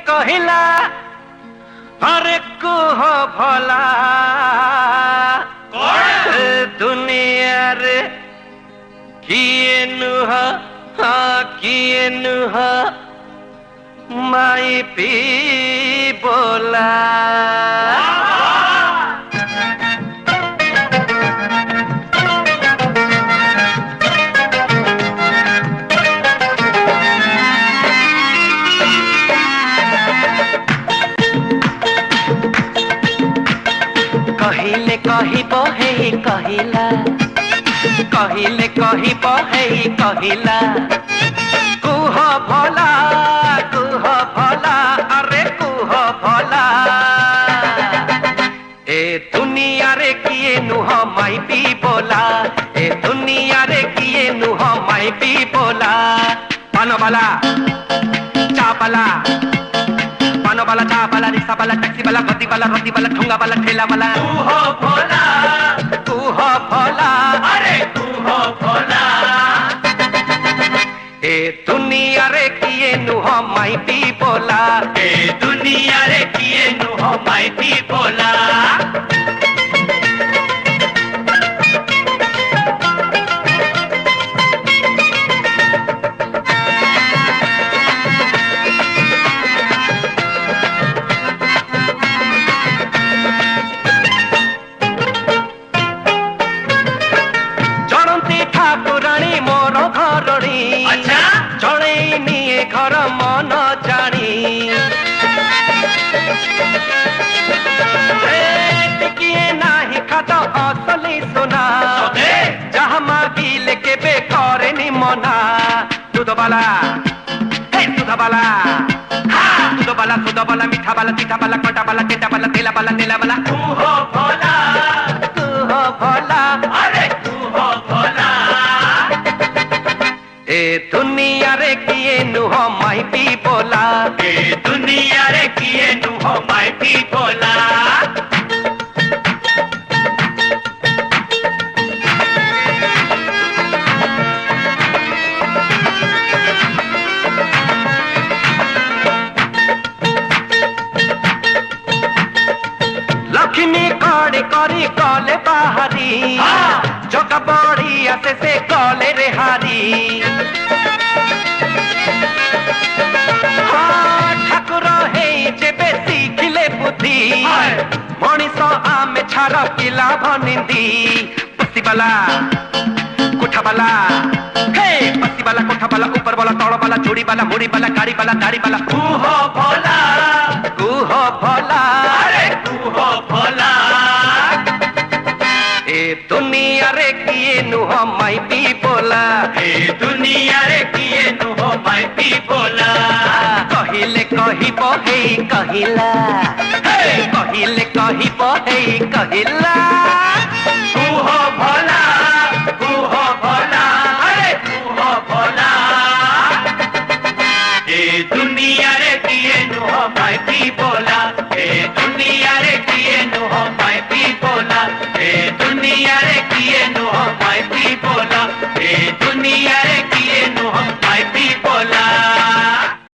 कहिला अरे कुह भला दुनिया रे किए नुह किए नुह माई पी बोला कहिले कहिबो हे कहिला कहिले कहिबो हे कहिला कुह भला अरे कुह भला ए दुनिया रे किए नुह माई पी बोला ए दुनिया रे किए नुह माई पी बोला पानो वाला चा वाला पानो वाला चा वाला रिक्शा वाला टैक्सी वाला गद्दी वाला रोटी वाला ठुंगा वाला ठेला वाला तू हो भोला अरे तू हो भोला ए दुनिया रे किए नुह माई पी बोला ए दुनिया रे किए नुह माई पी बोला घर मन जानी किए नाही खात असली सुना जहाँ मागिले के बेकरे नि मना दूध वाला दूध वाला दूध वाला दूध वाला मीठा वाला तीठा वाला कटा वाला टेटा वाला तेला वाला नेला वाला तू हो भोला अरे तू हो भोला ए दुनिया रे किए नुह माई पी बोला ए दुनिया रे किए नुह माई पी बोला लक्ष्मी कड़ी करी कले बाहरी जग बड़ी आसे से कले रे हारी ठाकुर हे जेबे शिखिले बुद्धि मनीष आमे छार पिला भनिंदी बस्ती वाला कोठा वाला बस्ती वाला कोठा वाला ऊपर वाला तौड़ वाला चूड़ी वाला मुड़ी वाला गाड़ी वाला दाढ़ी वाला तू हो भोला अरे तू हो भोला ए दुनिया रे किए नुह माई पी बोला ए दुनिया रे किए नुह माई पी बोला कहिले कहिबो हे कहिला कहिले कहिबो हे कहिला